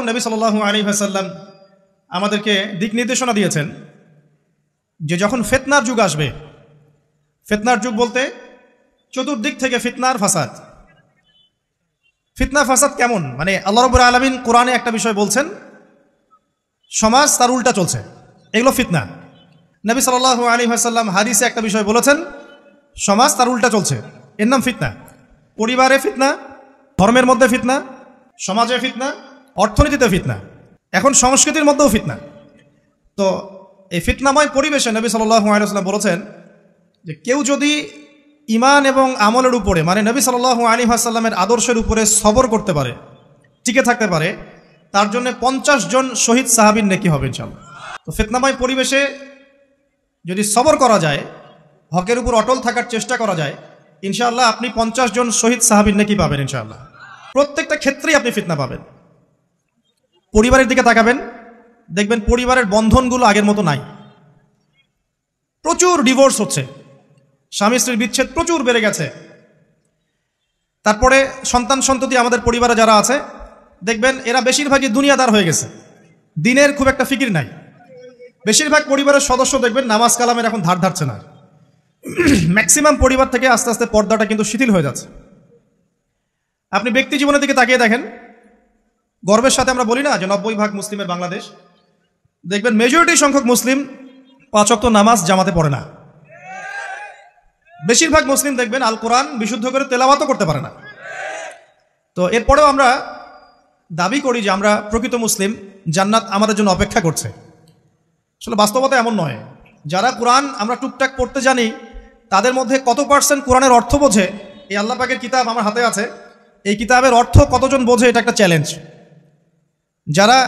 মতন নবী সাল্লাল্লাহু আলাইহি ওয়াসাল্লাম আমাদেরকে দিক নির্দেশনা দিয়েছেন যে যখন ফিতনার যুগ আসবে, ফিতনার যুগ বলতে চতুর্দিক থেকে ফিতনার ফাসাদ। ফিতনা ফাসাদ কেমন? মানে আল্লাহ রাব্বুল আলামিন কোরআনে একটা বিষয় বলছেন, সমাজ তার উল্টা চলছে, এগুলো ফিতনা। নবী সাল্লাল্লাহু আলাইহি ওয়াসাল্লাম হাদিসে একটা বিষয় বলেছেন, সমাজ তার উল্টা চলছে, এর নাম ফিতনা। পরিবারে ফিতনা, ধর্মের মধ্যে ফিতনা, সমাজে ফিতনা, অর্থনীতিতে ফিতনা, এখন সংস্কৃতির মধ্যেও ফিতনা। তো এই ফিতনাময় পরিবেশে নবী সাল্লাল্লাহু আলাইহি ওয়াসাল্লাম বলেছেন যে কেউ যদি ঈমান এবং আমলের উপরে, মানে নবী সাল্লাল্লাহু আলাইহি ওয়াসাল্লামের আদর্শের উপরে সবর করতে পারে, টিকে থাকতে পারে, তার জন্য 50 জন শহীদ সাহাবীর নেকি হবে ইনশাআল্লাহ। তো ফিতনাময় পরিবেশে যদি সবর করা যায়, হকের উপর অটল থাকার চেষ্টা করা যায়, ইনশাআল্লাহ আপনি 50 জন শহীদ সাহাবীর নেকি পাবেন ইনশাআল্লাহ। প্রত্যেকটা ক্ষেত্রেই আপনি ফিতনা পাবেন। পরিবারের দিকে তাকাবেন, দেখবেন পরিবারের বন্ধনগুলো আগের মতো নাই, প্রচুর ডিভোর্স হচ্ছে, স্বামী স্ত্রীর বিচ্ছেদ প্রচুর বেড়ে গেছে। তারপরে সন্তান সন্ততি আমাদের পরিবারে যারা আছে, দেখবেন এরা বেশিরভাগই দুনিয়াদার হয়ে গেছে, দিনের খুব একটা ফিকির নাই। বেশিরভাগ পরিবারের সদস্য দেখবেন নামাজ কালামের এখন ধার ধারছে না। ম্যাক্সিমাম পরিবার থেকে আস্তে আস্তে পর্দাটা কিন্তু শিথিল হয়ে যাচ্ছে। আপনি ব্যক্তি জীবনের দিকে তাকিয়ে দেখেন, গর্বের সাথে আমরা বলি না যে 90% মুসলিমের বাংলাদেশ, দেখবেন মেজরিটি সংখ্যক মুসলিম 5 ওয়াক্ত নামাজ জামাতে পড়ে না। বেশিরভাগ মুসলিম দেখবেন আল কোরআন বিশুদ্ধ করে তেলাওয়াতও করতে পারে না। তো এরপরেও আমরা দাবি করি যে আমরা প্রকৃত মুসলিম, জান্নাত আমাদের জন্য অপেক্ষা করছে। আসলে বাস্তবতা এমন নয়। যারা কোরআন আমরা টুকটাক পড়তে জানি, তাদের মধ্যে কত পার্সেন্ট কোরআনের অর্থ বোঝে? এই আল্লাহ পাকের কিতাব আমার হাতে আছে, এই কিতাবের অর্থ কতজন বোঝে? এটা একটা চ্যালেঞ্জ। যারা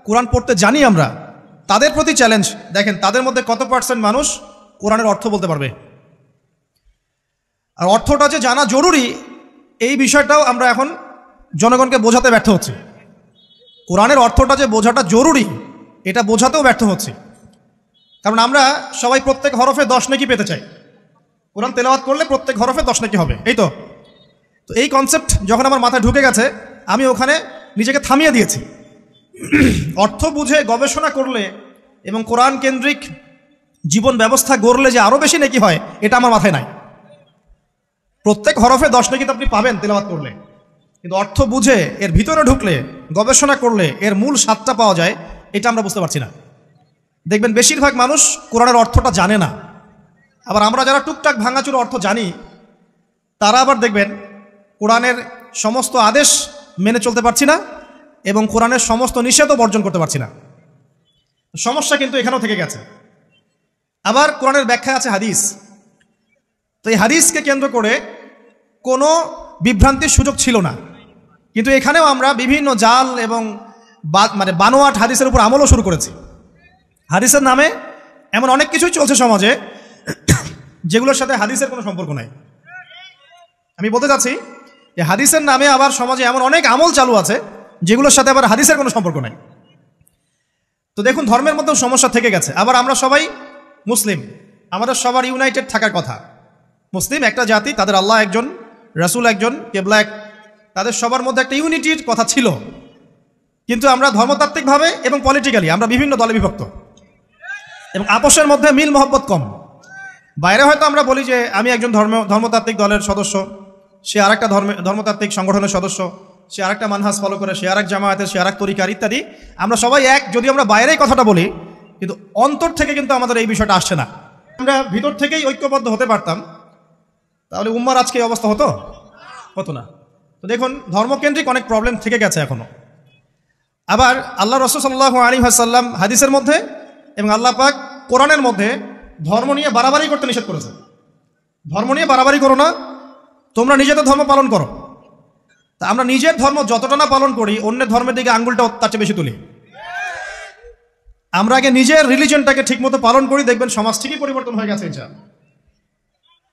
কোরআন পড়তে জানি আমরা, তাদের প্রতি চ্যালেঞ্জ, দেখেন তাদের মধ্যে কত পার্সেন্ট মানুষ কোরআনের অর্থ বলতে পারবে। আর অর্থটা যে জানা জরুরি, এই বিষয়টাও আমরা এখন জনগণকে বোঝাতে ব্যর্থ হচ্ছি। কোরআনের অর্থটা যে বোঝাটা জরুরি, এটা বোঝাতেও ব্যর্থ হচ্ছি। কারণ আমরা সবাই প্রত্যেক হরফে 10 নেকি পেতে চাই। কোরআন তেলাওয়াত করলে প্রত্যেক হরফে 10 নেকি হবে, এই তো। তো এই কনসেপ্ট যখন আমার মাথায় ঢুকে গেছে, আমি ওখানে নিজেকে থামিয়ে দিয়েছি। অর্থ বুঝে গবেষণা করলে এবং কোরআন কেন্দ্রিক জীবন ব্যবস্থা গড়লে যে আরও বেশি নেকি হয়, এটা আমার মাথায় নাই। প্রত্যেক হরফে 10 নেকি তো আপনি পাবেন তেলাওয়াত করলে, কিন্তু অর্থ বুঝে এর ভিতরে ঢুকলে, গবেষণা করলে এর মূল স্বাদটা পাওয়া যায়, এটা আমরা বুঝতে পারছি না। দেখবেন বেশিরভাগ মানুষ কোরআনের অর্থটা জানে না। আবার আমরা যারা টুকটাক ভাঙাচুর অর্থ জানি, তারা আবার দেখবেন কোরআনের সমস্ত আদেশ মেনে চলতে পারছি না এবং কোরআনের সমস্ত নিষেধও বর্জন করতে পারছি না। সমস্যা কিন্তু এখানেও থেকে গেছে। আবার কোরআনের ব্যাখ্যা আছে হাদিস। তো এই হাদিসকে কেন্দ্র করে কোনো বিভ্রান্তির সুযোগ ছিল না, কিন্তু এখানেও আমরা বিভিন্ন জাল এবং মানে বানোয়াট হাদিসের উপর আমলও শুরু করেছি। হাদিসের নামে এমন অনেক কিছুই চলছে সমাজে, যেগুলোর সাথে হাদিসের কোনো সম্পর্ক নাই। আমি বলতে চাচ্ছি যে হাদিসের নামে আবার সমাজে এমন অনেক আমল চালু আছে, যেগুলোর সাথে আবার হাদিসের কোনো সম্পর্ক নাই। তো দেখুন, ধর্মের মধ্যেও সমস্যা থেকে গেছে। আবার আমরা সবাই মুসলিম, আমাদের সবার ইউনাইটেড থাকার কথা। মুসলিম একটা জাতি, তাদের আল্লাহ একজন, রাসূল একজন, কেবলা এক, তাদের সবার মধ্যে একটা ইউনিটির কথা ছিল। কিন্তু আমরা ধর্মতাত্ত্বিকভাবে এবং পলিটিক্যালি আমরা বিভিন্ন দলে বিভক্ত এবং আপোষের মধ্যে মিল মহব্বত কম। বাইরে হয়তো আমরা বলি যে আমি একজন ধর্মতাত্ত্বিক দলের সদস্য, সে আরেকটা ধর্মতাত্ত্বিক সংগঠনের সদস্য, সে আরেকটা মানহাজ ফলো করে, সে আরেক জামায়াতের, সে আরেক তরিকার ইত্যাদি। আমরা সবাই এক, যদি আমরা বাইরেই কথাটা বলি, কিন্তু অন্তর থেকে কিন্তু আমাদের এই বিষয়টা আসছে না। আমরা ভিতর থেকেই ঐক্যবদ্ধ হতে পারতাম, তাহলে উম্মার আজকে এই অবস্থা হতো না। তো দেখুন, ধর্মকেন্দ্রিক অনেক প্রবলেম থেকে গেছে এখনো। আবার আল্লাহ রাসূল সাল্লাল্লাহু আলাইহি ওয়াসাল্লাম হাদিসের মধ্যে এবং আল্লাহ পাক কোরআনের মধ্যে ধর্ম নিয়ে বাড়াবাড়ি করতে নিষেধ করেছে। ধর্ম নিয়ে বাড়াবাড়ি করো না, তোমরা নিজেদের ধর্ম পালন করো। তা আমরা নিজের ধর্ম যতটা না পালন করি, অন্যের ধর্মের দিকে আঙ্গুলটা তার চেয়ে বেশি তুলি। আমরা আগে নিজের রিলিজনটাকে ঠিকমতো পালন করি, দেখবেন সমাজ ঠিকই পরিবর্তন হয়ে গেছে ইনশাআল্লাহ।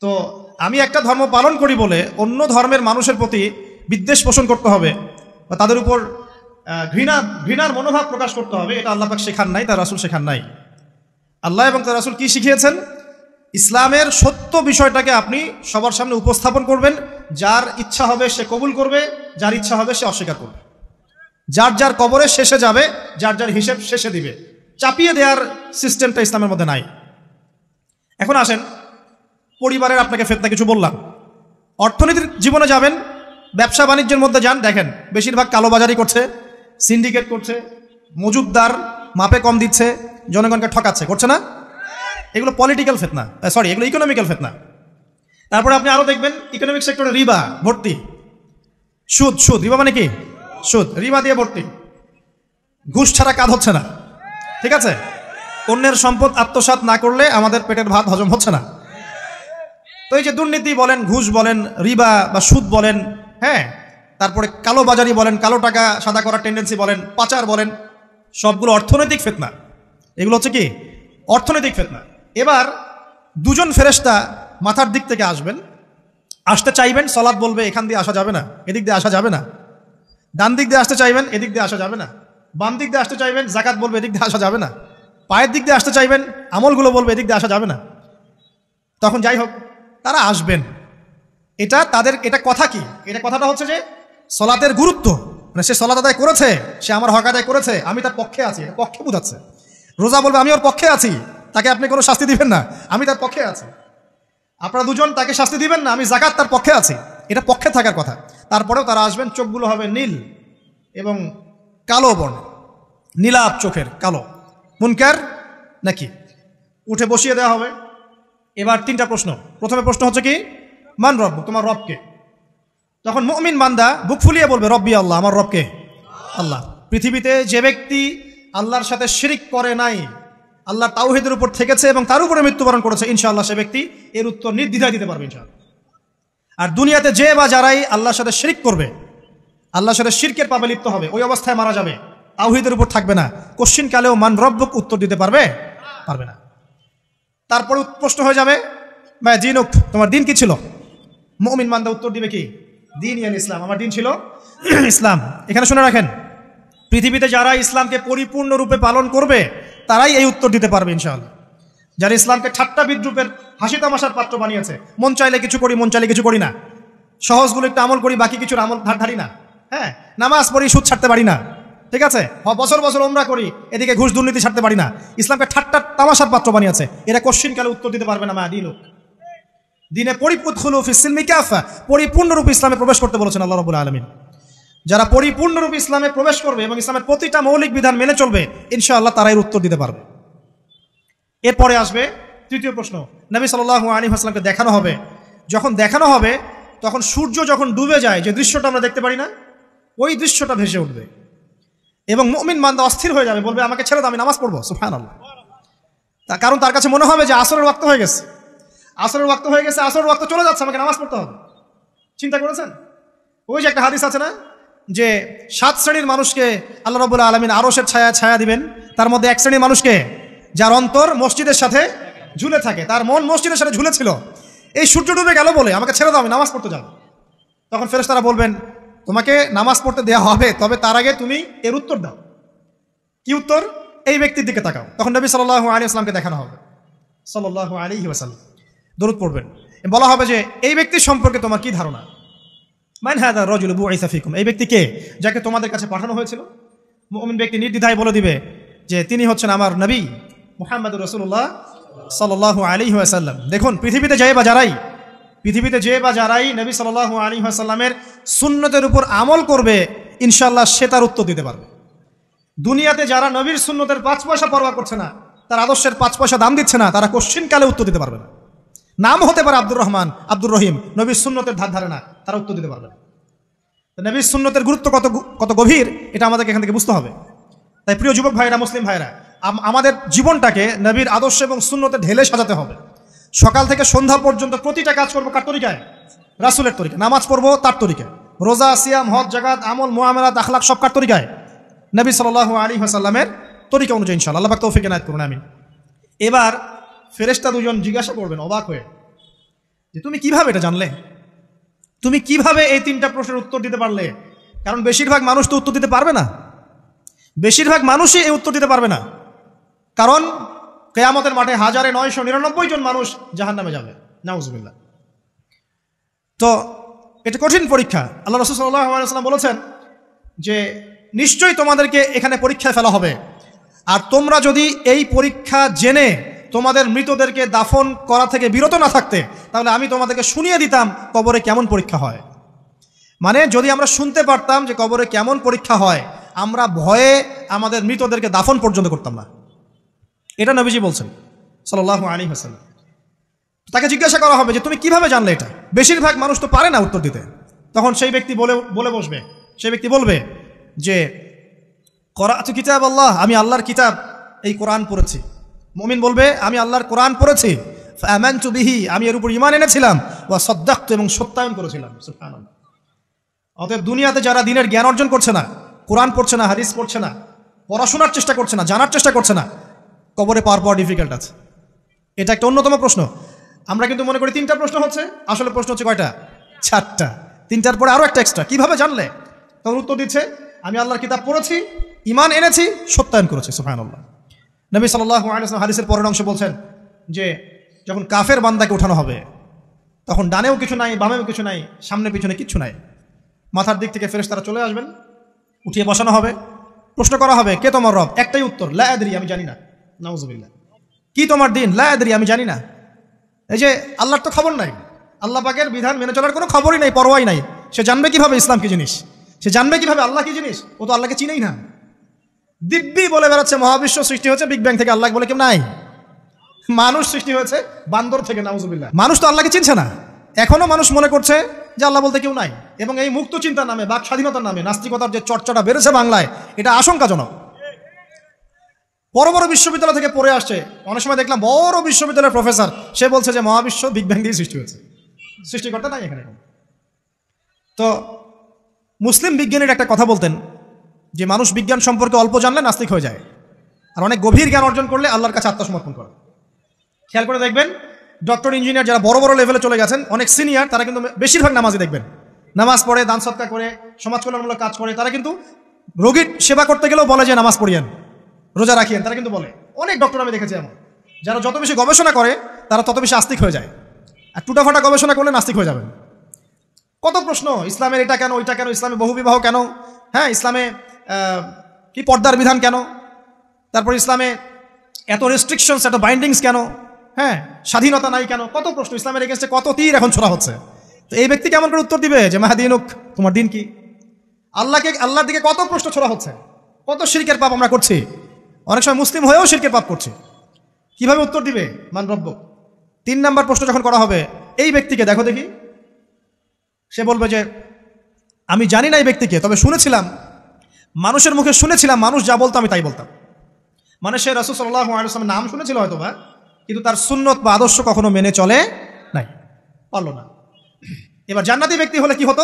তো আমি একটা ধর্ম পালন করি বলে অন্য ধর্মের মানুষের প্রতি বিদ্বেষ পোষণ করতে হবে বা তাদের উপর ঘৃণার মনোভাব প্রকাশ করতে হবে, এটা আল্লাহ পাক শেখান নাই, তার রাসূল শেখান নাই। আল্লাহ এবং তার রাসূল কি শিখিয়েছেন? ইসলামের সত্য বিষয়টাকে আপনি সবার সামনে উপস্থাপন করবেন, যার ইচ্ছা হবে সে কবুল করবে, যার ইচ্ছা হবে সে অস্বীকার করবে। যার যার কবরে শেষে যাবে, যার যার হিসেব শেষে দিবে। চাপিয়ে দেওয়ার সিস্টেমটা ইসলামের মধ্যে নাই। এখন আসেন, পরিবারের আপনাকে ফিতনা কিছু বললাম। অর্থনীতির জীবনে যাবেন, ব্যবসা বাণিজ্যের মধ্যে যান, দেখেন বেশিরভাগ কালোবাজারি করছে, সিন্ডিকেট করছে, মজুদদার মাপে কম দিচ্ছে, জনগণকে ঠকাচ্ছে, করছে না? এগুলো পলিটিক্যাল ফিতনা, সরি এগুলো ইকোনমিক্যাল ফিতনা। তারপরে আপনি আরো দেখবেন ইকোনমিক সেক্টরে রিবা ভর্তি, সুদ। সুদ রিবা মানে কি? সুদ, রিবা দিয়ে ভর্তি। ঘুষ ছাড়া কাজ হচ্ছে না, ঠিক আছে? অন্যের সম্পদ আত্মসাৎ না করলে আমাদের পেটের ভাত হজম হচ্ছে না। তো এই যে দুর্নীতি বলেন, ঘুষ বলেন, রিবা বা সুদ বলেন, হ্যাঁ, তারপরে কালোবাজারি বলেন, কালো টাকা সাদা করার টেন্ডেন্সি বলেন, পাচার বলেন, সবগুলো অর্থনৈতিক ফিতনা। এগুলো হচ্ছে কি? অর্থনৈতিক ফিতনা। এবার দুজন ফেরেশতা মাথার দিক থেকে আসবেন, আসতে চাইবেন, সালাত বলবে এখান দিয়ে আসা যাবে না, এদিক দিয়ে আসা যাবে না। ডান দিক দিয়ে আসতে চাইবেন, এদিক দিয়ে আসা যাবে না। বাম দিক দিয়ে আসতে চাইবেন, যাকাত বলবে এদিক দিয়ে আসা যাবে না। পায়ের দিক দিয়ে আসতে চাইবেন, আমলগুলো বলবে এদিক দিয়ে আসা যাবে না। তখন যাই হোক, তারা আসবেন। এটা তাদের, এটা কথা কি? এটা কথাটা হচ্ছে যে সলাতের গুরুত্ব, মানে সে সলাত আদায় করেছে, সে আমার হক আদায় করেছে, আমি তার পক্ষে আছি, এটা পক্ষে বোঝাচ্ছে। রোজা বলবে আমি ওর পক্ষে আছি, তাকে আপনি কোনো শাস্তি দিবেন না, আমি তার পক্ষে আছি। আপনারা দুজন তাকে শাস্তি দিবেন না, আমি যাকাত তার পক্ষে আছি, এটা পক্ষে থাকার কথা। তারপরেও তারা আসবেন, চোখগুলো হবে নীল এবং কালো বর্ণ, নীলাপ চোখের কালো। মুনকার নাকি? উঠে বসিয়ে দেওয়া হবে। এবার তিনটা প্রশ্ন। প্রথমে প্রশ্ন হচ্ছে কি? মান রব, তোমার রবকে? তখন মুমিন বান্দা বুক ফুলিয়ে বলবে রব্বি আল্লাহ, আমার রবকে আল্লাহ। পৃথিবীতে যে ব্যক্তি আল্লাহর সাথে শিরিক করে নাই, আল্লাহর তাওহীদের উপর থেকেছে এবং তার উপরে মৃত্যুবরণ করেছে, ইনশাআল্লাহ সে ব্যক্তি এর উত্তর নির্দ্বিধায় দিতে পারবে ইনশাআল্লাহ। আর দুনিয়াতে যে বা যারাই আল্লাহর সাথে শিরিক করবে, আল্লাহর সাথে শিরকের পাবে লিপ্ত হবে, ওই অবস্থায় মারা যাবে, তাওহীদের উপর থাকবে না, কোশ্চিন কালেও মান রব্বুক উত্তর দিতে পারবে না। তারপর প্রশ্ন হয়ে যাবে মা দিনুক, তোমার দিন কি ছিল? মুমিন বান্দা উত্তর দিবে কি? দিন ইয়ান ইসলাম, আমার দিন ছিল ইসলাম। এখানে শুনে রাখেন, পৃথিবীতে যারা ইসলামকে পরিপূর্ণরূপে পালন করবে তারাই এই উত্তর দিতে পারবে ইনশাআল্লাহ। যারা ইসলামকে ঠাট্টা বিদ্রুপের হাসি তামাশার পাত্র বানিয়েছে, মন চাইলে কিছু করি, মন চাইলে কিছু করি না, সহজগুলো একটু আমল করি, বাকি কিছুর আমল ধারি না, হ্যাঁ, নামাজ পড়ি, সুদ ছাড়তে পারি না, ঠিক আছে, বছর বছর ওমরা করি, এদিকে ঘুষ দুর্নীতি ছাড়তে পারি না, ইসলামকে ঠাট্টা তামাশার পাত্র বানিয়েছে, এরা কোশ্চিন কালে উত্তর দিতে পারবে না মা দিনুক। দিনে পরিপূর্ণ ফিস সিলমি কাফা, পরিপূর্ণরূপে ইসলামে প্রবেশ করতে বলেছেন আল্লাহ রাব্বুল আলামিন। যারা পরিপূর্ণরূপে ইসলামে প্রবেশ করবে এবং ইসলামের প্রতিটা মৌলিক বিধান মেনে চলবে, ইনশাআল্লাহ তারা এর উত্তর দিতে পারবে। এরপরে আসবে তৃতীয় প্রশ্ন। নবী সাল্লাল্লাহু আলাইহি ওয়াসাল্লামকে দেখানো হবে। যখন দেখানো হবে তখন সূর্য যখন ডুবে যায়, যে দৃশ্যটা আমরা দেখতে পারি না, ওই দৃশ্যটা ভেসে উঠবে এবং মুমিন বান্দা অস্থির হয়ে যাবে, বলবে আমাকে ছেড়ে দাও, আমি নামাজ পড়বো। সুবহানাল্লাহ। তার কারণ তার কাছে মনে হবে যে আসরের ওয়াক্ত হয়ে গেছে, আসরের ওয়াক্ত হয়ে গেছে, আসরের ওয়াক্ত চলে যাচ্ছে, আমাকে নামাজ পড়তে হবে। চিন্তা করেছেন? ওই যে একটা হাদিস আছে না, যে 7 শ্রেণীর মানুষকে আল্লাহ রাব্বুল আলামিন আরশের ছায়া দিবেন। তার মধ্যে এক শ্রেণীর মানুষকে যার অন্তর মসজিদের সাথে ঝুলে থাকে, তার মন মসজিদের সাথে ঝুলেছিল, এই সূর্য ডুবে গেল বলে আমাকে ছেড়ে দাও, আমি নামাজ পড়তে যাব। তখন ফেরেশতারা বলবেন তোমাকে নামাজ পড়তে দেওয়া হবে, তবে তার আগে তুমি এর উত্তর দাও। কি উত্তর? এই ব্যক্তির দিকে তাকাও। তখন নবী সাল্লাল্লাহু আলাইহি ওয়াসাল্লামকে দেখানো হবে, সাল্লাল্লাহু আলাইহি ওয়াসাল্লাম দরুদ পড়বেন। বলা হবে যে এই ব্যক্তি সম্পর্কে তোমার কি ধারণা? মান হাযা রাজুলু বুইসা ফিকুম, এই ব্যক্তি কে, যাকে তোমাদের কাছে পাঠানো হয়েছিল? মুমিন ব্যক্তি নির্দ্বিধায় বলে দিবে যে তিনি হচ্ছেন আমার নবী মুহাম্মদুর রাসূলুল্লাহ সাল্লাল্লাহু আলাইহি ওয়াসাল্লাম। দেখুন, পৃথিবীতে যে বা যারাই নবী সাল্লাল্লাহু আলাইহি ওয়াসাল্লামের সুন্নতের উপর আমল করবে, ইনশাআল্লাহ সে তার উত্তর দিতে পারবে। দুনিয়াতে যারা নবীর সুন্নতের 5 পয়সা পরোয়া করছে না, তার আদর্শের 5 পয়সা দাম দিচ্ছে না, তারা কোশ্চিন কালে উত্তর দিতে পারবে না। নাম হতে পারে আব্দুর রহমান, আব্দুর রহিম, নবীর সুন্নতের ধার ধারে না, তারা উত্তর দিতে পারবে না। নবীর সুন্নতের গুরুত্ব কত গভীর, এটা আমাদেরকে এখান থেকে বুঝতে হবে। তাই প্রিয় যুবক ভাইরা, মুসলিম ভাইরা, আমাদের জীবনটাকে নবীর আদর্শ এবং সুন্নতে ঢেলে সাজাতে হবে। সকাল থেকে সন্ধ্যা পর্যন্ত প্রতিটা কাজ করবো কার তরিকায়? রাসূলের তরিকায়। নামাজ পড়বো তার তরিকায়, রোজা, সিয়াম, হজ, যাকাত, আমল, মুআমালাত, আখলাক সব কার তরিকায়? নবী সাল্লাল্লাহু আলাইহি ওয়াসাল্লামের তরিকা অনুযায়ী ইনশাআল্লাহ। আল্লাহ পাক তৌফিক এনায়েত করুন, আমিন। এবার ফেরেশতা দুজন জিজ্ঞাসা করবেন অবাক হয়ে যে তুমি কিভাবে এটা জানলে, তুমি কিভাবে এই 3টা প্রশ্নের উত্তর দিতে পারলে? কারণ বেশিরভাগ মানুষ তো উত্তর দিতে পারবে না, বেশিরভাগ মানুষই এই উত্তর দিতে পারবে না। কারণ কিয়ামতের মাঠে 1999 জন মানুষ জাহান্নামে যাবে, নাউজুবিল্লাহ। তো এটা কঠিন পরীক্ষা। আল্লাহ রাসূল সাল্লাল্লাহু আলাইহি ওয়াসাল্লাম বলেছেন যে নিশ্চয়ই তোমাদেরকে এখানে পরীক্ষায় ফেলা হবে, আর তোমরা যদি এই পরীক্ষা জেনে তোমাদের মৃতদেরকে দাফন করা থেকে বিরত না থাকতে, তাহলে আমি তোমাদেরকে শুনিয়ে দিতাম কবরে কেমন পরীক্ষা হয়। মানে যদি আমরা শুনতে পারতাম যে কবরে কেমন পরীক্ষা হয়, আমরা ভয়ে আমাদের মৃতদেরকে দাফন পর্যন্ত করতাম না। এটা নবীজি বলছেন সাল্লাল্লাহু আলাইহি ওয়াসাল্লাম। তাকে জিজ্ঞাসা করা হবে যে তুমি কিভাবে জানলে এটা? বেশিরভাগ মানুষ তো পারে না উত্তর দিতে। তখন সেই ব্যক্তি বলে বসবে, সেই ব্যক্তি বলবে যে করাতু কিতাব আল্লাহ, আমি আল্লাহর কিতাব এই কোরআন পড়েছি। মুমিন বলবে আমি আল্লাহর কোরআন পড়েছি, ফাআমানতু বিহি, আমি এর উপর ঈমান এনেছিলাম, ওয়া সাদ্দাকতু, এবং সত্যায়ন করেছিলাম। সুবহানাল্লাহ। অতএব দুনিয়াতে যারা দিনের জ্ঞান অর্জন করছে না, কোরআন পড়ছে না, হাদিস পড়ছে না, পড়াশোনার চেষ্টা করছে না, জানার চেষ্টা করছে না, কবরে পাওয়ার ডিফিকাল্ট আছে। এটা একটা অন্যতম প্রশ্ন। আমরা কিন্তু মনে করি 3টা প্রশ্ন হচ্ছে, আসলে প্রশ্ন হচ্ছে কয়টা? 4টা। 3টার পরে আরো একটা এক্সট্রা। কিভাবে জানলে? তখন উত্তর দিচ্ছে আমি আল্লাহর কিতাব পড়েছি, ঈমান এনেছি, সত্যায়ন করেছি। সুবহানাল্লাহ। নবী সাল্লাল্লাহু আলাইহি ওয়াসাল্লাম হাদিসের পরের অংশে বলছেন যে যখন কাফের বান্দাকে উঠানো হবে, তখন ডানেও কিছু নাই, বামেও কিছু নাই, সামনে পিছনে কিচ্ছু নাই। মাথার দিক থেকে ফেরেশতারা চলে আসবেন, উঠিয়ে বসানো হবে, প্রশ্ন করা হবে কে তোমার রব? একটাই উত্তর, লা আদরি, আমি জানি না। নাউযুবিল্লাহ। কি তোমার দিন? লা আদরি, আমি জানি না। এই যে আল্লাহর তো খবর নাই, আল্লাহ পাকের বিধান মেনে চলার কোনো খবরই নাই, পরোয়াই নাই। সে জানবে কিভাবে ইসলাম কি জিনিস? সে জানবে কিভাবে আল্লাহ কি জিনিস? ও তো আল্লাহকে চিনেই না। দিব্যি বলে বেড়াচ্ছে মহাবিশ্ব সৃষ্টি হয়েছে বিগ ব্যাং থেকে, আল্লাহ বলে কেউ নাই। মানুষ সৃষ্টি হয়েছে বান্দর থেকে, নাউযুবিল্লাহ। মানুষ তো আল্লাহকে চিনছে না। এখনো মানুষ মনে করছে যে আল্লাহ বলতে কেউ নাই। এবং এই মুক্ত চিন্তার নামে, বাক স্বাধীনতার নামে নাস্তিকতার যে চর্চাটা বেড়েছে বাংলায়, এটা আশঙ্কাজনক। বড় বড় বিশ্ববিদ্যালয় থেকে পড়ে আসছে, অনেক সময় দেখলাম বড় বিশ্ববিদ্যালয়ের প্রফেসর, সে বলছে যে মহাবিশ্ব বিগ ব্যাং দিয়ে সৃষ্টি হয়েছে, সৃষ্টিকর্তা নাই এখানে। তো মুসলিম বিজ্ঞানীর একটা কথা বলতেন যে মানুষ বিজ্ঞান সম্পর্কে অল্প জানলে নাস্তিক হয়ে যায়, আর অনেক গভীর জ্ঞান অর্জন করলে আল্লাহর কাছে আত্মসমর্পণ করে। খেয়াল করে দেখবেন ডক্টর, ইঞ্জিনিয়ার যারা বড় বড় লেভেলে চলে গেছেন, অনেক সিনিয়র, তারা কিন্তু বেশিরভাগ নামাজি দেখবেন, নামাজ পড়ে, দান সদকা করে, সমাজ কল্যাণমূলক কাজ করে। তারা কিন্তু রোগীর সেবা করতে গেলেও বলে যে নামাজ পড়িয়েন, রোজা রাখিয়েন। তারা কিন্তু বলে, অনেক ডক্টর আমি দেখেছি এমন, যারা যত বেশি গবেষণা করে তারা তত বেশি আস্তিক হয়ে যায়। আর টুটাফাটা গবেষণা করলে নাস্তিক হয়ে যাবেন। কত প্রশ্ন, ইসলামের এটা কেন, ওইটা কেন, ইসলামে বহুবিবাহ কেন, হ্যাঁ ইসলামে কি পর্দার বিধান কেন, তারপর ইসলামে এত রেস্ট্রিকশনস, এত বাইন্ডিংস কেন, হ্যাঁ স্বাধীনতা নাই কেন, কত প্রশ্ন। ইসলামের এগেন্স্টে কত তীর এখন ছোড়া হচ্ছে। তো এই ব্যক্তি কেমন করে উত্তর দিবে যে মাহাদিনুক, তোমার দিন কি? আল্লাহর দিকে কত প্রশ্ন ছোড়া হচ্ছে, কত শিরকের পাপ আমরা করছি, অনেক সময় মুসলিম হয়েও শিরকের পাপ করছি। কিভাবে উত্তর দিবে মান রব্বুক? 3 নাম্বার প্রশ্ন যখন করা হবে এই ব্যক্তিকে, দেখো দেখি, সে বলবে যে আমি জানি না এই ব্যক্তিকে, তবে শুনেছিলাম, মানুষের মুখে শুনেছিলাম, মানুষ যা বলতো আমি তাই বলতাম। মানে সে রাসূল সাল্লাল্লাহু আলাইহি ওয়াসাল্লামের নাম শুনেছিল হয়তো বা, কিন্তু তার সুন্নত বা আদর্শ কখনো মেনে চলে নাই, পারল না। এবার জান্নাতি ব্যক্তি হলে কি হতো?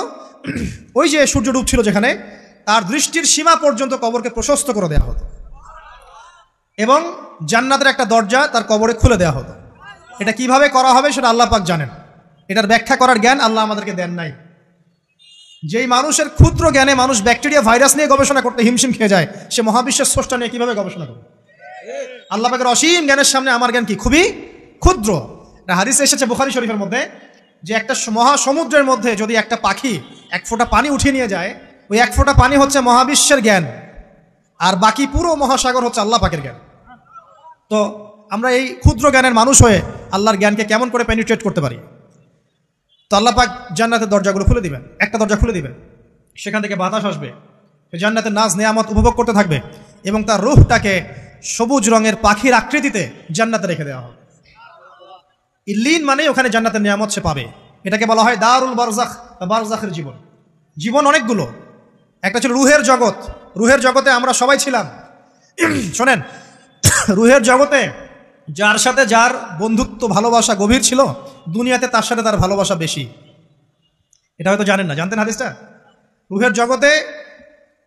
ওই যে সূর্য ডুবছিল যেখানে, তার দৃষ্টির সীমা পর্যন্ত কবরকে প্রশস্ত করে দেওয়া হতো, এবং জান্নাতের একটা দরজা তার কবরে খুলে দেওয়া হতো। এটা কিভাবে করা হবে সেটা আল্লাহ পাক জানেন, এটার ব্যাখ্যা করার জ্ঞান আল্লাহ আমাদেরকে দেন নাই। যেই মানুষের ক্ষুদ্র জ্ঞানে মানুষ ব্যাকটেরিয়া ভাইরাস নিয়ে গবেষণা করতে হিমশিম খেয়ে যায়, সে মহাবিশ্বের স্রষ্টা নিয়ে কিভাবে গবেষণা করবে? আল্লাহ পাকের অসীম জ্ঞানের সামনে আমার জ্ঞান কি? খুবই ক্ষুদ্র। হাদিসে এসেছে বুখারী শরীফের মধ্যে যে একটা মহাসমুদ্রের মধ্যে যদি একটা পাখি 1 ফোঁটা পানি উঠিয়ে নিয়ে যায়, ওই 1 ফোঁটা পানি হচ্ছে মহাবিশ্বের জ্ঞান, আর বাকি পুরো মহাসাগর হচ্ছে আল্লাহ পাকের জ্ঞান। তো আমরা এই ক্ষুদ্র জ্ঞানের মানুষ হয়ে আল্লাহর জ্ঞানকে কেমন করে পেনিট্রেট করতে পারি? তো আল্লাহ পাক জান্নাতের দরজাগুলো খুলে দিবেন, একটা দরজা খুলে দিবেন, সেখান থেকে বাতাস আসবে, জান্নাতের নাজ নিয়ামত উপভোগ করতে থাকবে, এবং তার রূহটাকে সবুজ রঙের পাখির আকৃতিতে জান্নাতে রেখে দেওয়া হবে। ইল্লিন মানে ওখানে জান্নাতের নিয়ামত সে পাবে। এটাকে বলা হয় দারুল বারজাখ বা বারজাখের জীবন। জীবন অনেকগুলো, একটা ছিল রুহের জগৎ। রুহের জগতে আমরা সবাই ছিলাম। শোনেন, রুহের জগতে যার সাথে যার বন্ধুত্ব ভালোবাসা গভীর ছিল, দুনিয়াতে তার সাথে তার ভালোবাসা বেশি। এটা হয়তো জানেন না, জানতেন হাদিসটা? রুহের জগতে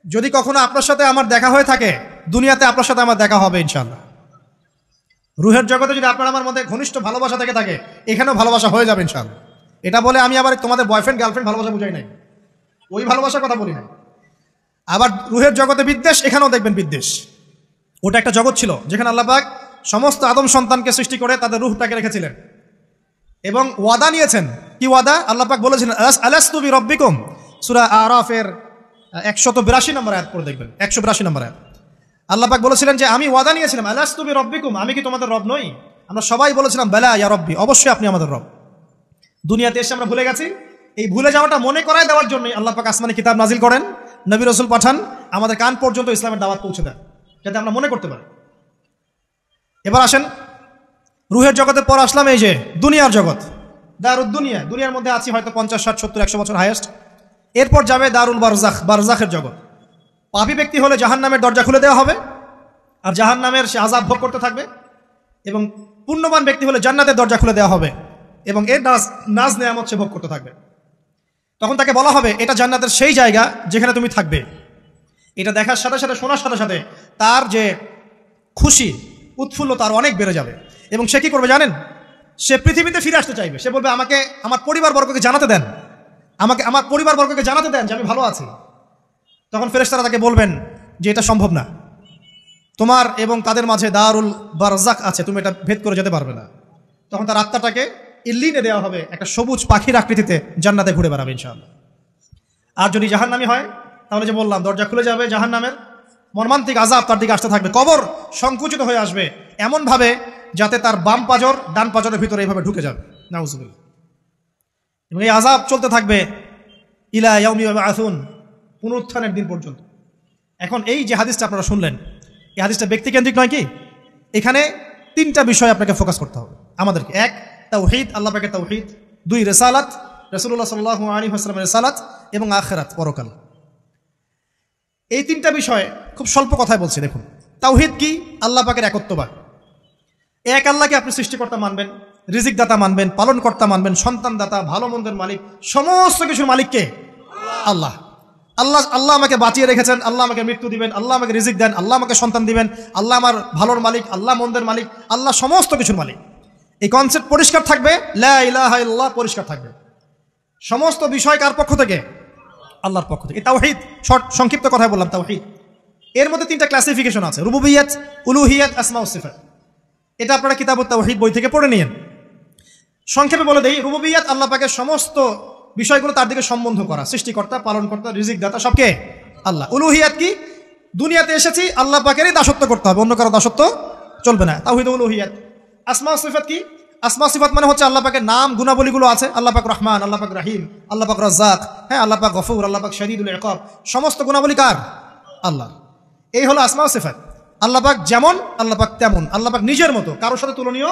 যদি কখনো আপনার সাথে আমার দেখা হয়ে থাকে, দুনিয়াতে আপনার সাথে আমার দেখা হবে ইনশাআল্লাহ। রুহের জগতে যদি আপনার আমার মধ্যে ঘনিষ্ঠ ভালোবাসা থেকে থাকে, এখানেও ভালোবাসা হয়ে যাবে ইনশাআল্লাহ। এটা বলে আমি আবার তোমাদের বয়ফ্রেন্ড গার্লফ্রেন্ড ভালোবাসা বুঝাই নাই, ওই ভালোবাসার কথা বলি নাই। আবার রুহের জগতে বিদ্বেষ, এখানেও দেখবেন বিদ্বেষ। ওটা একটা জগৎ ছিল যেখানে আল্লাহ পাক সমস্ত আদম সন্তানকে সৃষ্টি করে তাদের রূহটাকে রেখেছিলেন এবং ওয়াদা নিয়েছেন। কি ওয়াদা? আল্লাহ পাক বলেছিলেন আলাস্তু বিরব্বিকুম, সূরা আরাফের 182 নম্বর আয়াত পড়ে দেখবেন, 182 নম্বর আয়াত। আল্লাহ পাক বলেছিলেন যে আমি ওয়াদা নিয়েছিলাম, আলাস্তু বিরব্বিকুম, আমি কি তোমাদের রব নই? আমরা সবাই বলেছিলাম বালা ইয়া রব্বি, অবশ্যই আপনি আমাদের রব। দুনিয়াতে এসে আমরা ভুলে গেছি। এই ভুলে যাওয়াটা মনে করায় দেওয়ার জন্যই আল্লাহ পাক আসমানে কিতাব নাজিল করেন, নবী রাসূল পাঠান, আমাদের কান পর্যন্ত ইসলামের দাওয়াত পৌঁছে দেন, যাতে আমরা মনে করতে পারি। এবার আসেন রুহের জগতের পর আসলাম এই যে দুনিয়ার জগৎ, দারুদ দুনিয়া। দুনিয়ার মধ্যে আছি হয়তো 50, 60, 70, 100 বছর হাইয়েস্ট। এরপর যাবে দারুল বারজাখ, বারজাখের জগৎ। পাপী ব্যক্তি হলে জাহান্নামের দরজা খুলে দেওয়া হবে, আর জাহান্নামের সে আযাব ভোগ করতে থাকবে। এবং পুণ্যবান ব্যক্তি হলে জান্নাতের দরজা খুলে দেওয়া হবে, এবং এর নাজ নেয়ামত সে ভোগ করতে থাকবে। তখন তাকে বলা হবে এটা জান্নাতের সেই জায়গা যেখানে তুমি থাকবে। এটা দেখার সাথে সাথে, শোনার সাথে সাথে তার যে খুশি, উৎফুল্ল তার অনেক বেড়ে যাবে। এবং সে কি করবে জানেন? সে পৃথিবীতে ফিরে আসতে চাইবে। সে বলবে আমাকে আমার পরিবারবর্গকে জানাতে দেন, আমাকে আমার পরিবারবর্গকে জানাতে দেন যে আমি ভালো আছি। তখন ফেরেশতারা তাকে বলবেন যে এটা সম্ভব না, তোমার এবং তাদের মাঝে দারুল বারজাখ আছে, তুমি এটা ভেদ করে যেতে পারবে না। তখন তার আত্মাটাকে ইল্লিনে দেওয়া হবে, একটা সবুজ পাখির আকৃতিতে জান্নাতে ঘুরে বেড়াবে ইনশাআল্লাহ। আর যদি জাহান্নামী হয় তাহলে যে বললাম দরজা খুলে যাবে, জাহান্নামের মর্মান্তিক আযাব তার দিকে আসতে থাকবে। কবর সংকুচিত হয়ে আসবে এমনভাবে যাতে তার বাম পাজর ডান পাজরের ভিতরে এইভাবে ঢুকে যাবে, নাউযুবিল্লাহ। এবং এই আযাব চলতে থাকবে ইলা ইয়াউমি ইউবআসুন, পুনরুত্থানের দিন পর্যন্ত। এখন এই যে হাদিসটা আপনারা শুনলেন, এই হাদিসটা ব্যক্তিকেন্দ্রিক নয় কি? এখানে 3টা বিষয় আপনাকে ফোকাস করতে হবে আমাদেরকে। 1, তাওহীদ, আল্লাহ পাকের তাওহীদ। 2, রিসালাত, রাসূলুল্লাহ সাল্লাল্লাহু আলাইহি ওয়াসাল্লামের রিসালাত। এবং আখিরাত, পরকাল। এই 3টা বিষয় খুব স্বল্প কথায় বলছি। দেখুন, তাওহীদ কি? আল্লাহ পাকের একত্ববাদ। এক আল্লাহকে আপনি সৃষ্টিকর্তা মানবেন, রিজিক দাতা মানবেন, পালন কর্তা মানবেন, সন্তান দাতা, ভালো মন্দের মালিক, সমস্ত কিছুর মালিক কে? আল্লাহ। আল্লাহ আল্লাহ আমাকে বাঁচিয়ে রেখেছেন, আল্লাহ আমাকে মৃত্যু দিবেন, আল্লাহ আমাকে রিজিক দেন, আল্লাহ আমাকে সন্তান দিবেন, আল্লাহ আমার ভালোর মালিক, আল্লাহ মন্দের মালিক, আল্লাহ সমস্ত কিছুর মালিক। এই কনসেপ্ট পরিষ্কার থাকবে, লা ইলাহা ইল্লাল্লাহ পরিষ্কার থাকবে। সমস্ত বিষয় কার পক্ষ থেকে? আল্লাহর পক্ষ থেকে। তাওহীদ, সংক্ষিপ্ত কথায় বললাম তাওহীদ। এর মধ্যে 3টা ক্লাসিফিকেশন আছে, রুবুবিয়্যাত, উলুহিয়্যাত, আসমা ও সিফাত। এটা আপনারা কিতাবুত তাওহীদ বই থেকে পড়ে নিয়েন। সংক্ষেপে বলে দেই, রুবুবিয়্যাত আল্লাহ পাকের সমস্ত বিষয়গুলো তার দিকে সম্বন্ধ করা, সৃষ্টিকর্তা, পালনকর্তা, রিজিক দাতা সবকে আল্লাহ। উলুহিয়াত কি? দুনিয়াতে এসেছি আল্লাহ পাকেরই দাসত্ব করতে হবে, অন্য কারো দাসত্ব চলবে না, তাওহীদ উলুহিয়াত। আসমা ও সিফাত কি? আসমা সিফাত মানে হচ্ছে আল্লাহ পাকের নাম গুণাবলীগুলো আছে, আল্লাহ পাক রহমান, আল্লাহ পাক রহিম, আল্লাহ পাক রাজ্জাক, হ্যাঁ, আল্লাহ পাক গফুর, আল্লাহ পাক শদীদুল ইকাব, সমস্ত গুণাবলী কার? আল্লাহ। এই হলো আসমা ও সিফাত। আল্লাহ পাক যেমন, আল্লাহ পাক তেমন, আল্লাহ পাক নিজের মতো, কারোর সাথে তুলনীয়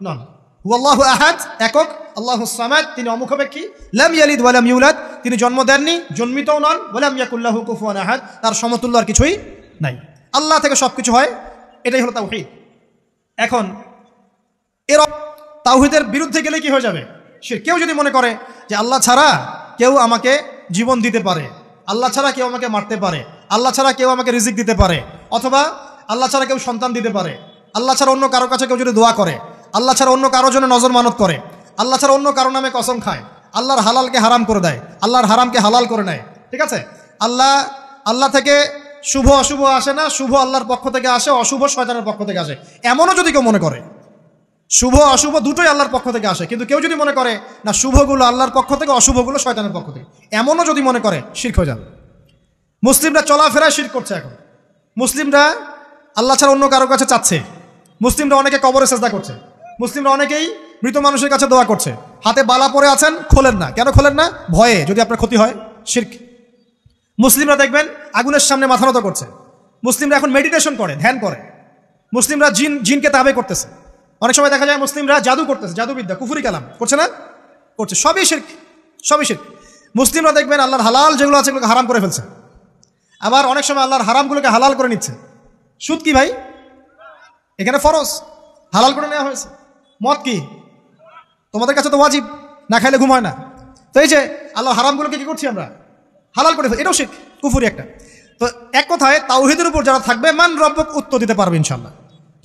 নন। হুয়াল্লাহু আহাদ, একক, আল্লাহুস সামাদ, তিনি অমুখাপেক্ষী, লাম ইয়ালিদ ওয়া লাম ইউলাদ, তিনি জন্ম দেননি, জন্মিতও নন, ওয়া লাম ইয়াকুল লাহু কুফুয়ান আহাদ, তার সমতুল্য আর কিছুই নাই। আল্লাহ থেকে সবকিছু হয়, এটাই হলো তাওহীদ। এখন এর তাওহীদের বিরুদ্ধে গেলে কি হয়ে যাবে? শিরক। কেউ যদি মনে করে যে আল্লাহ ছাড়া কেউ আমাকে জীবন দিতে পারে, আল্লাহ ছাড়া কেউ আমাকে মারতে পারে, আল্লাহ ছাড়া কেউ আমাকে রিজিক দিতে পারে, অথবা আল্লাহ ছাড়া কেউ সন্তান দিতে পারে, আল্লাহ ছাড়া অন্য কারোর কাছে কেউ যদি দোয়া করে, আল্লাহ ছাড়া অন্য কারোর জন্য নজর মানত করে, আল্লাহ ছাড়া অন্য কারো নামে কসম খায়, আল্লাহর হালালকে হারাম করে দেয়, আল্লাহর হারামকে হালাল করে নেয়, ঠিক আছে? আল্লাহ থেকে শুভ অশুভ আসে না, শুভ আল্লাহর পক্ষ থেকে আসে, অশুভ শয়তানের পক্ষ থেকে আসে, এমনও যদি কেউ মনে করে, শুভ অশুভ দুটোই আল্লাহর পক্ষ থেকে আসে, কিন্তু কেউ যদি মনে করে না শুভগুলো আল্লাহর পক্ষ থেকে, অশুভগুলো শয়তানের পক্ষ থেকে, এমনও যদি মনে করে, শিরক হয়ে যাবে। মুসলিমরা চলাফেরায় শিরক করছে। এখন মুসলিমরা আল্লাহ ছাড়া অন্য কারোর কাছে চাচ্ছে, মুসলিমরা অনেকে কবরে সেজদা করছে, মুসলিমরা অনেকেই মৃত মানুষের কাছে দোয়া করছে, হাতে বালা পরে আছেন, খোলেন না। কেন খোলেন না? ভয়ে, যদি আপনার ক্ষতি হয়, শিরক। মুসলিমরা দেখবেন আগুনের সামনে মাথা নত করছে, মুসলিমরা এখন মেডিটেশন করে, ধ্যান করে, মুসলিমরা জিনকে তাবে করতেছে, অনেক সময় দেখা যায় মুসলিমরা জাদু করতেছে, জাদুবিদ্যা, কুফরি কালাম করছে না? করছে, সবই শিরক, সবই শিরক। মুসলিমরা দেখবেন আল্লাহর হালাল যেগুলো আছে এগুলোকে হারাম করে ফেলছে, আবার অনেক সময় আল্লাহর হারামগুলোকে হালাল করে নিচ্ছে। সুদ কি ভাই? এখানে ফরজ, হালাল করে নেওয়া হয়েছে। মদ কি? তোমাদের কাছে তো ওয়াজিব, না খাইলে ঘুম হয় না। তো এই যে আল্লাহ হারামগুলোকে কি করছি আমরা? হালাল করে ফেলি, এটাও শিরক, কুফরি একটা। তো এক কথায় তাওহীদের উপর যারা থাকবে, মান রব্বক উত্তর দিতে পারবে ইনশাআল্লাহ।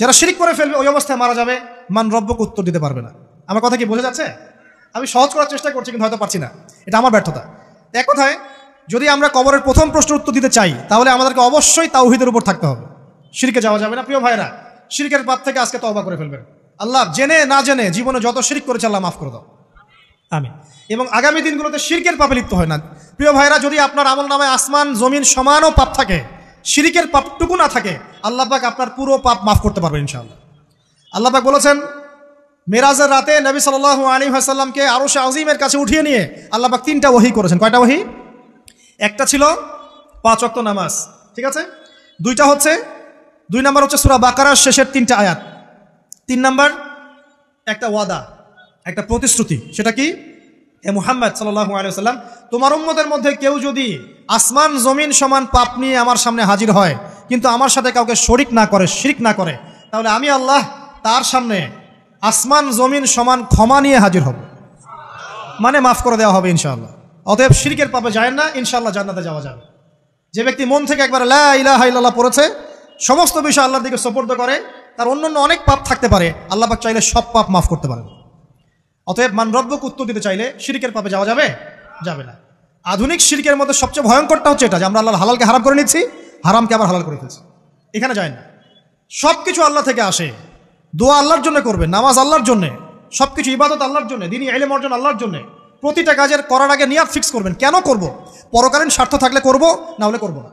যারা শিরক করে ফেলবে ওই অবস্থায় মারা যাবে, মান রব্বক উত্তর দিতে পারবে না। আমার কথা কি বোঝা যাচ্ছে? আমি সহজ করার চেষ্টা করছি, কিন্তু হয়তো পারছি না, এটা আমার ব্যর্থতা। এক কথায় যদি আমরা কবরের প্রথম প্রশ্নের উত্তর দিতে চাই, তাহলে আমাদেরকে অবশ্যই তাওহীদের উপর থাকতে হবে, শিরকে যাওয়া যাবে না। প্রিয় ভাইরা, শিরকের পাপ থেকে আজকে তওবা করে ফেলবেন। আল্লাহ জেনে না জেনে জীবনে যত শিরক করেছে আল্লাহ মাফ করে দাও। আমিন। এবং আগামী দিনগুলোতে শিরকের পাপে লিপ্ত হয় না। প্রিয় ভাইরা, যদি আপনার আমল নামায় আসমান জমিন সমানও পাপ থাকে, শিরকের পাপটুকু না থাকে, আল্লাহ পাক আপনার পুরো পাপ মাফ করতে পারবেন ইনশাআল্লাহ। আল্লাহ পাক বলেছেন, মেরাজের রাতে নবী সাল্লাল্লাহু আলাইহি ওয়াসাল্লামকে আরশে আজিমের কাছে উঠিয়ে নিয়ে আল্লাহ পাক 3টা ওহী করেছেন। কয়টা ওহী? একটা ছিল 5 ওয়াক্ত নামাজ, ঠিক আছে। 2 নাম্বার হচ্ছে সূরা বাকারার শেষের 3টা আয়াত। 3 নাম্বার একটা ওয়াদা, একটা প্রতিশ্রুতি। সেটা কি? হে মুহাম্মদ সাল্লাল্লাহু আলাইহি ওয়াসাল্লাম, তোমার উম্মতের মধ্যে কেউ যদি আসমান জমিন সমান পাপ নিয়ে আমার সামনে হাজির হয়, কিন্তু আমার সাথে কাউকে শরিক না করে, শিরক না করে, তাহলে আমি আল্লাহ তার সামনে আসমান জমিন সমান ক্ষমা নিয়ে হাজির হব, মানে মাফ করে দেওয়া হবে ইনশাআল্লাহ। অতএব শিরকের পাপে যায় না, ইনশাআল্লাহ জান্নাতে যাওয়া যাবে। যে ব্যক্তি মন থেকে একবার লা ইলাহা ইল্লাল্লাহ পড়েছে, সমস্ত বিষয় আল্লাহর দিকে সুপর্দ করে, তার অন্যান্য অনেক পাপ থাকতে পারে, আল্লাহ পাক চাইলে সব পাপ মাফ করতে পারেন। অতএব মান রব্বুক উত্তর দিতে চাইলে শিরকের পাপে যাওয়া যাবে? যাবে না। আধুনিক শিরকের মধ্যে সবচেয়ে ভয়ঙ্করটা হচ্ছে এটা যে আমরা আল্লাহর হালালকে হারাম করে নিচ্ছি, হারামকে আবার হালাল করে ফেলছি। এখানে যায় না। সব কিছু আল্লাহ থেকে আসে। দোয়া আল্লাহর জন্য করবেন, নামাজ আল্লাহর জন্য, সব কিছু ইবাদত আল্লাহর জন্য, দ্বীনি ইলম অর্জন আল্লাহর জন্য। প্রতিটা কাজের করার আগে নিয়াত ফিক্স করবেন, কেন করব? পরকালীন স্বার্থ থাকলে করব, না হলে করব না।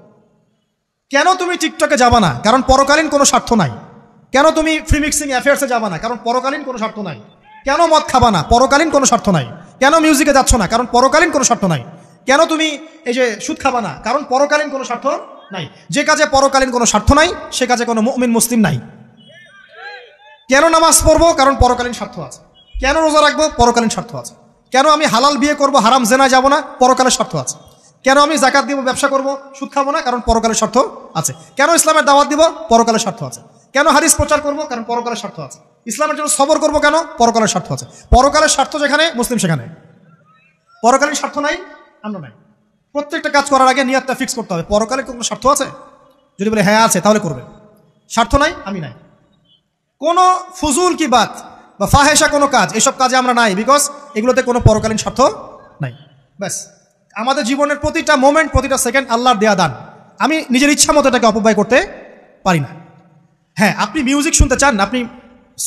কেন তুমি টিকটকে যাবা না? কারণ পরকালীন কোনো স্বার্থ নাই। কেন তুমি ফ্রি মিক্সিং অ্যাফেয়ার্সে যাবা না? কারণ পরকালীন কোনো স্বার্থ নাই। কেন মদ খাবা না? পরকালীন কোনো স্বার্থ নাই। কেন মিউজিকে যাচ্ছ না? কারণ পরকালীন কোনো স্বার্থ নাই। কেন তুমি এই যে সুদ খাবা না? কারণ পরকালীন কোনো স্বার্থ নাই। যে কাজে পরকালীন কোনো স্বার্থ নাই, সে কাজে কোনো মুমিন মুসলিম নাই। কেন নামাজ পড়বো? কারণ পরকালীন স্বার্থ আছে। কেন রোজা রাখবো? পরকালীন স্বার্থ আছে। কেন আমি হালাল বিয়ে করব, হারাম জেনায় যাব না? পরকালের স্বার্থ আছে। কেন আমি যাকাত দিব, ব্যবসা করব, সুদ খাবো না? কারণ পরকালের স্বার্থ আছে। কেন ইসলামের দাওয়াত দিব? পরকালের স্বার্থ আছে। কেন হাদিস প্রচার করব? কারণ পরকালের স্বার্থ আছে। ইসলামের জন্য সবর করব কেন? পরকালের স্বার্থ আছে। পরকালের স্বার্থ যেখানে, মুসলিম সেখানে। পরকালীন স্বার্থ নাই, আমরা নাই। প্রত্যেকটা কাজ করার আগে নিয়াতটা ফিক্স করতে হবে। পরকালের কোনো স্বার্থ আছে? যদি বলে হ্যাঁ আছে, তাহলে করবে। স্বার্থ নাই, আমি নাই। কোনো ফুজুল কি বাত বা ফাহেসা কোনো কাজ, এসব কাজে আমরা নাই, বিকজ এগুলোতে কোনো পরকালীন স্বার্থ নাই। ব্যাস, আমাদের জীবনের প্রতিটা মোমেন্ট, প্রতিটা সেকেন্ড আল্লাহর দেয়া দান। আমি নিজের ইচ্ছা মতো এটাকে অপব্যয় করতে পারি না। হ্যাঁ, আপনি মিউজিক শুনতে চান, আপনি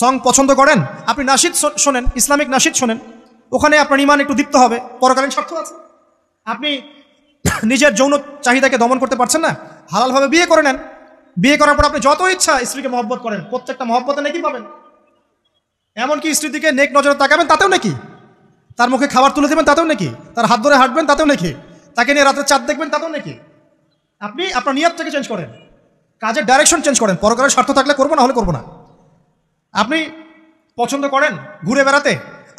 সং পছন্দ করেন, আপনি নাশিদ শোনেন, ইসলামিক নাশিদ শোনেন, ওখানে আপনার ইমান একটু দীপ্ত হবে, পরকালীন স্বার্থ আছে। আপনি নিজের যৌন চাহিদাকে দমন করতে পারছেন না, হালালভাবে বিয়ে করে নেন। বিয়ে করার পর আপনি যত ইচ্ছা স্ত্রীকে মহব্বত করেন, প্রত্যেকটা মহব্বতে নেকি পাবেন। এমনকি স্ত্রীর দিকে নেক নজরে তাকাবেন, তাতেও নাকি। তার মুখে খাবার তুলে দেবেন, তাতেও নাকি। তার হাত ধরে হাঁটবেন, তাতেও নাকি। তাকে নিয়ে রাতে চাঁদ দেখবেন, তাতেও নাকি। আপনি আপনার নিয়তটাকে চেঞ্জ করেন, কাজের ডাইরেকশন চেঞ্জ করেন। পরকালের স্বার্থ থাকলে করবো, না হলে করবো না। আপনি পছন্দ করেন ঘুরে বেড়াতে,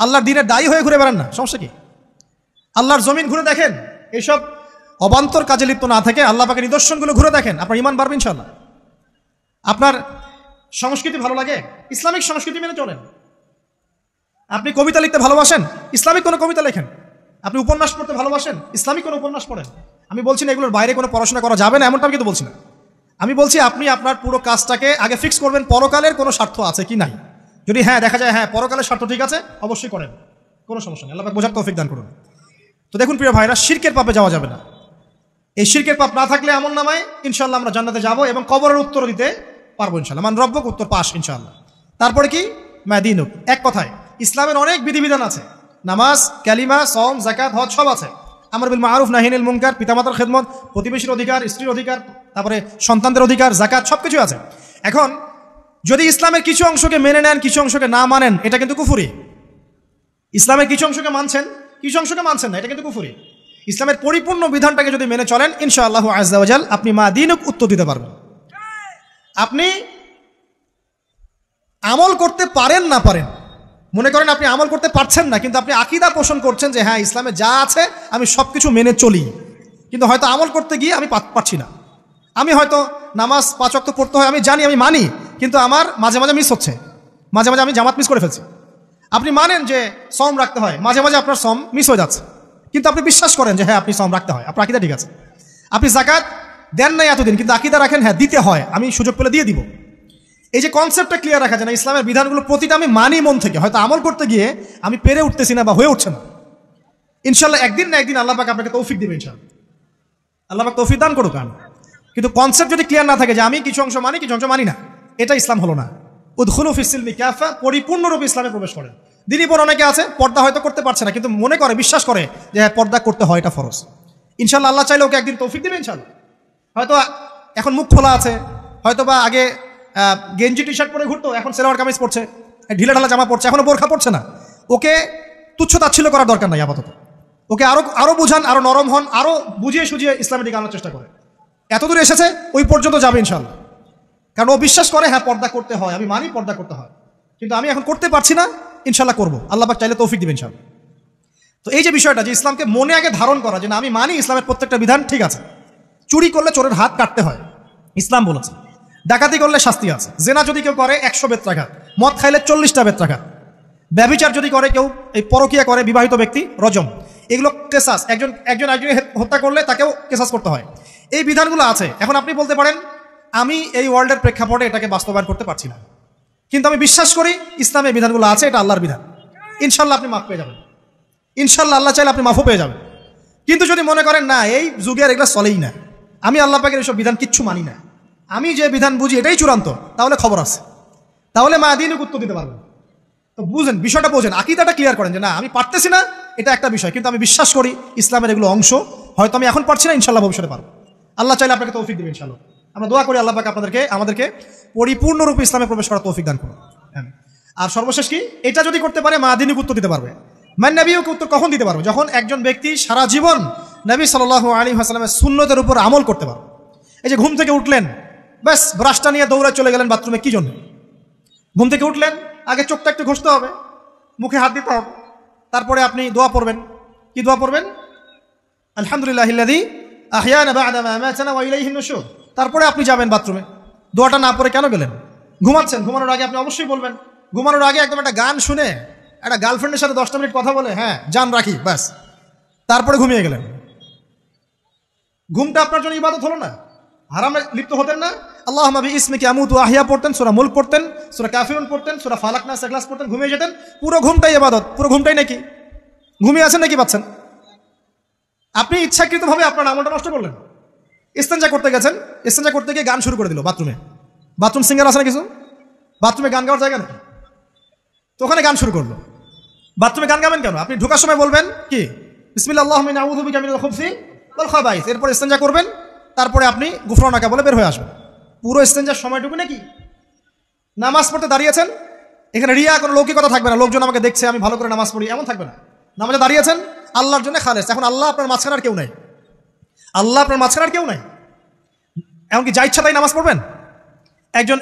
আল্লাহর দিনের দায়ী হয়ে ঘুরে বেড়ান না, সমস্যা কি? আল্লাহর জমিন ঘুরে দেখেন, এইসব অবান্তর কাজে লিপ্ত না থেকে আল্লাহ পাকের নিদর্শনগুলো ঘুরে দেখেন, আপনার ইমান বাড়বে ইনশাআল্লাহ। আপনার সংস্কৃতি ভালো লাগে, ইসলামিক সংস্কৃতি মেনে চলেন। আপনি কবিতা লিখতে ভালোবাসেন, ইসলামিক কোনো কবিতা লেখেন। আপনি উপন্যাস পড়তে ভালোবাসেন, ইসলামিক কোনো উপন্যাস পড়েন। আমি বলছি না এগুলোর বাইরে কোনো পড়াশোনা করা যাবে না, এমনটা আমি কিন্তু বলছি না। আমি বলছি আপনি আপনার পুরো কাজটাকে আগে ফিক্স করবেন, পরকালের কোনো স্বার্থ আছে কি নাই। যদি হ্যাঁ দেখা যায় হ্যাঁ পরকালের স্বার্থ ঠিক আছে, অবশ্যই করেন, কোনো সমস্যা নেই। আল্লাহ পাক বোঝার তৌফিক দান করুন। তো দেখুন প্রিয় ভাইরা, শিরকের পাপে যাওয়া যাবে না। এই শিরকের পাপ না থাকলে আমল নামায় ইনশাআল্লাহ আমরা জান্নাতে যাব এবং কবরের উত্তর দিতে পারবো ইনশাআল্লাহ। মান রব্বুক উত্তর পাস ইনশাআল্লাহ। তারপরে কি? মাদিনুক। এক কথায় ইসলামের অনেক বিধিবিধান আছে, নামাজ, কালিমা, সওম, যাকাত, হজ সব আছে। আমর বিল মারুফ, নাহি আনিল মুনকার, পিতামাতার খেদমত, প্রতিবেশীর অধিকার, স্ত্রীর অধিকার, তারপরে সন্তানদের অধিকার, যাকাত, সব কিছু আছে। এখন যদি ইসলামের কিছু অংশকে মেনে নেন, কিছু অংশকে না মানেন, এটা কিন্তু কুফরি। ইসলামের কিছু অংশকে মানছেন, কিছু অংশকে মানছেন না, এটা কিন্তু কুফরি। ইসলামের পরিপূর্ণ বিধানটাকে যদি মেনে চলেন, ইনশাআল্লাহু আযজা ওয়া জাল আপনি মাদিনুক উত্তর দিতে পারবেন। আপনি আমল করতে পারেন না পারেন, মনে করেন আপনি আমল করতে পারছেন না, কিন্তু আপনি আকীদা পোষণ করছেন যে হ্যাঁ ইসলামে যা আছে আমি সব কিছু মেনে চলি, কিন্তু হয়তো আমল করতে গিয়ে আমি পারছি না। আমি হয়তো নামাজ 5 ওয়াক্ত পড়তে হয়, আমি জানি, আমি মানি, কিন্তু আমার মাঝে মাঝে মিস হচ্ছে, মাঝে মাঝে আমি জামাত মিস করে ফেলছি। আপনি মানেন যে সওম রাখতে হয়, মাঝে মাঝে আপনার সওম মিস হয়ে যাচ্ছে, কিন্তু আপনি বিশ্বাস করেন যে হ্যাঁ আপনি সওম রাখতে হয়, আপনার আকীদা ঠিক আছে। আপনি যাকাত দেন নাই এতদিন, কিন্তু আকীদা রাখেন হ্যাঁ দিতে হয়, আমি সুযোগ পেলে দিয়ে দিব। এই যে কনসেপ্টটা ক্লিয়ার রাখা যায় না, ইসলামের বিধানগুলো প্রতিটা আমি মানি মন থেকে, হয়তো আমল করতে গিয়ে আমি পেরে উঠতেছি না বা হয়ে উঠছে না। ইনশাল্লাহ একদিন না একদিন আল্লাহ পাক আপনাকে তৌফিক দেবে ইনশাআল্লাহ, আল্লাহ পাক তৌফিক দান করুক। কিন্তু কনসেপ্ট যদি ক্লিয়ার না থাকে যে আমি কিছু অংশ মানি, কিছু অংশ মানি না, এটা ইসলাম হলো না। উদখুলু ফিস সিলমি কাফা, পরিপূর্ণরূপে ইসলামে প্রবেশ করেন। দিনী বোন অনেকে আছে পর্দা হয়তো করতে পারছে না, কিন্তু মনে করে, বিশ্বাস করে যে হ্যাঁ পর্দা করতে হয়, এটা ফরজ। ইনশাল্লাহ আল্লাহ চাইলে ওকে একদিন তৌফিক দেবে ইনশাল্লাহ। হয়তো এখন মুখ খোলা আছে, হয়তো বা আগে গেঞ্জি টি শার্ট পরে ঘুরতো, এখন সেলোয়ার কামিজ পড়ছে, ঢিলা ঢালা জামা পড়ছে, এখনো বোরখা পড়ছে না। ওকে তুচ্ছ তাচ্ছিল্য করার দরকার নাই আপাতত। ওকে আরো বুঝান, আরো নরম হন, আরো বুঝিয়ে সুঝিয়ে ইসলামের দিকে আনার চেষ্টা করে। এতদূর এসেছে, ওই পর্যন্ত যাবে ইনশাল্লাহ। কারণ ও বিশ্বাস করে হ্যাঁ পর্দা করতে হয়, আমি মানি পর্দা করতে হয়, কিন্তু আমি এখন করতে পারছি না, ইনশাল্লাহ করবো, আল্লাহ পাক চাইলে তৌফিক দিবেন ইনশাল্লাহ। তো এই যে বিষয়টা, যে ইসলামকে মনে আগে ধারণ করা, যে না আমি মানি ইসলামের প্রত্যেকটা বিধান ঠিক আছে। চুরি করলে চোরের হাত কাটতে হয়, ইসলাম বলেছে। ডাকাতি করলে শাস্তি আছে। জেনা যদি কেউ করে 100 বেত্রাঘাত, মদ খাইলে 40টা বেত্রাঘাত, ব্যভিচার যদি করে কেউ, এই পরকিয়া করে বিবাহিত ব্যক্তি, রজম। এগুলো কেসাস, একজন হত্যা করলে তাকেও কেসাস করতে হয়। এই বিধানগুলো আছে। এখন আপনি বলতে পারেন আমি এই ওয়ার্ল্ডের প্রেক্ষাপটে এটাকে বাস্তবায়ন করতে পারছি না, কিন্তু আমি বিশ্বাস করি ইসলামে বিধানগুলো আছে, এটা আল্লাহর বিধান। ইনশাল্লাহ আপনি মাফ পেয়ে যাবেন, ইনশাল্লাহ আল্লাহ চাইলে আপনি মাফও পেয়ে যাবেন। কিন্তু যদি মনে করেন না এই যুগে আর এগুলো চলেই না, আমি আল্লাহ পাকের এইসব বিধান কিচ্ছু মানি না, আমি যে বিধান বুঝি এটাই চূড়ান্ত, তাহলে খবর আছে, তাহলে মায়াদিনকে উত্তর দিতে পারবেন। তো বুঝেন, বিষয়টা বোঝেন, আকীদাটা ক্লিয়ার করেন যে না আমি পারতেছি না, এটা একটা বিষয়, কিন্তু আমি বিশ্বাস করি ইসলামের এগুলো অংশ, হয়তো আমি এখন পারছি না, ইনশাল্লাহ ভবিষ্যতে পারবো। আল্লাহ চাইলে আপনাকে তৌফিক দেবে ইনশাল্লাহ। আমরা দোয়া করি আল্লাহ পাক আমাদেরকে পরিপূর্ণরূপে ইসলামে প্রবেশ করার তৌফিক দান করুন। আর সর্বশেষ কি, এটা যদি করতে পারে মায়াদিনকে উত্তর দিতে পারবে। নবীকে উত্তর কখন দিতে পারবে? যখন একজন ব্যক্তি সারা জীবন নবী সাল্লাল্লাহু আলাইহি ওয়াসাল্লামের সুন্নতের উপর আমল করতে পারবে। এই যে ঘুম থেকে উঠলেন, ব্যাস ব্রাশটা নিয়ে দৌড়ে চলে গেলেন বাথরুমে, কি জন্য? ঘুম থেকে উঠলেন, আগে চোখটা একটু ঘষতে হবে, মুখে হাত দিতে হবে, তারপরে আপনি দোয়া পড়বেন। কি দোয়া পড়বেন? আলহামদুলিল্লাহিল্লাযী আহইয়ানা বা'দা মা আমাতানা ওয়া ইলাইহিন নুশুর। তারপরে আপনি যাবেন বাথরুমে। দোয়াটা না পড়ে কেন গেলেন? ঘুমাচ্ছেন, ঘুমানোর আগে আপনি অবশ্যই বলবেন। ঘুমানোর আগে একদম একটা গান শুনে, একটা গার্লফ্রেন্ডের সাথে 10টা মিনিট কথা বলে, হ্যাঁ জান রাখি, ব্যাস, তারপরে ঘুমিয়ে গেলেন। ঘুমটা আপনার জন্য ইবাদত হলো না? হারামে লিপ্ত হতেন না? আল্লাহুম্মা বিইসমিকা আমুতু ওয়া আহইয়া পড়তেন, সূরা মুলক পড়তেন, সূরা কাফিরুন পড়তেন, সূরা ফালাক নাস ইখলাস পড়তেন, ঘুমিয়ে যেতেন। পুরো ঘুমটাই ইবাদত, পুরো ঘুমটাই নাকি? ঘুমিয়ে আছেন নাকি পাচ্ছেন? আপনি ইচ্ছাকৃতভাবে আপনার আমলটা নষ্ট করলেন। ইস্তেঞ্জা করতে গেছেন, ইস্তেঞ্জা করতে গিয়ে গান শুরু করে দিল বাথরুমে। বাথরুম সিঙ্গার আছে না কিছু? বাথরুমে গান গাওয়ার জায়গা নাকি? তো ওখানে গান শুরু করলো। বাথরুমে গান গাবেন কেন? আপনি ঢোকার সময় বলবেন কি, বিসমিল্লাহ আল্লাহুম্মা ইন্নী আউযু বিকা মিনাল খুবসি ওয়াল খাবাইস। এরপর ইস্তেঞ্জা করবেন, তারপরে আপনি গুফরানাকা বলে বের হয়ে আসবেন। পুরো ইস্তেঞ্জার সময়টুকু নাকি? নামাজ পড়তে দাঁড়িয়েছেন, এখানে রিয়া কোনো লৌকিকতা থাকবে না, লোকজন আমাকে দেখছে আমি ভালো করে নামাজ পড়ি, এমন থাকবে না। নামাজে দাঁড়িয়েছেন আল্লাহর জন্য খালেস। এখন আল্লাহ আপনার মাঝখানে আর কেউ নাই, আল্লাহ আপনার মাঝখানে আর কেউ নাই। এমনকি যা ইচ্ছা তাই নামাজ পড়বেন।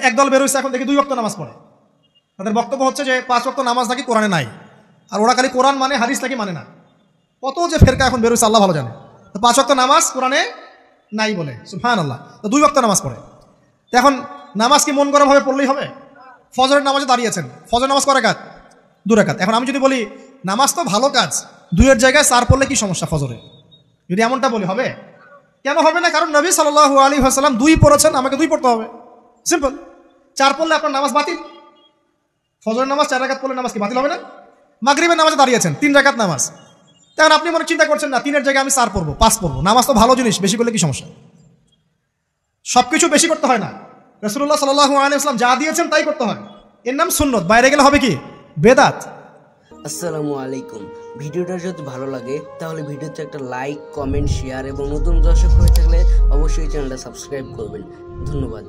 একদল বেরোইছে, এখন দেখি 2 ওয়াক্ত নামাজ পড়ে। তাদের বক্তব্য হচ্ছে যে 5 ওয়াক্ত নামাজ নাকি কোরআনে নাই, আর ওরা খালি কোরআন মানে, হাদিস নাকি মানে না। কত যে ফেরকা এখন বেরোইছে আল্লাহ ভালো জানে। তো 5 ওয়াক্ত নামাজ কোরআনে নাই বলে, সুবহানাল্লাহ। তো 2 ওয়াক্ত নামাজ পড়ে। তো এখন নামাজ কি মন গড়া ভাবে পড়লেই হবে? ফজরের নামাজে দাঁড়িয়েছেন, ফজর নামাজ কয় রাকাত? 2 রাকাত। এখন আমি যদি বলি নামাজ তো ভালো কাজ, 2-এর জায়গায় 4 পড়লে কি সমস্যা ফজরে? যদি এমনটা বলি হবে? কেন হবে না? কারণ নবী সাল্লাল্লাহু আলাইহি ওয়াসাল্লাম 2 পড়েছেন, আমাকে 2 পড়তে হবে, সিম্পল। 4 পড়লে আপনার নামাজ বাতিল। ফজরের নামাজ 4 রাকাত পড়লে নামাজ কি বাতিল হবে না? মাগরিবের নামাজে দাঁড়িয়েছেন 3 রাকাত নামাজ, তখন আপনি মনে চিন্তা করছেন না 3-এর জায়গায় আমি 4 পড়বো, 5 পড়বো। নামাজ তো ভালো জিনিস, বেশি করলে কি সমস্যা? সবকিছু বেশি করতে হয় না। রাসূলুল্লাহ সাল্লাল্লাহু আলাইহি ওয়াসাল্লাম যা দিয়েছেন তাই করতে হয়, এর নাম সুন্নত। বাইরে গেলে হবে কি? বেদাত। আসসালামু আলাইকুম। ভিডিওটা যদি ভালো লাগে তাহলে ভিডিওতে একটা লাইক, কমেন্ট, শেয়ার এবং নতুন দর্শক হয়ে থাকলে অবশ্যই চ্যানেলটা সাবস্ক্রাইব করবেন। ধন্যবাদ।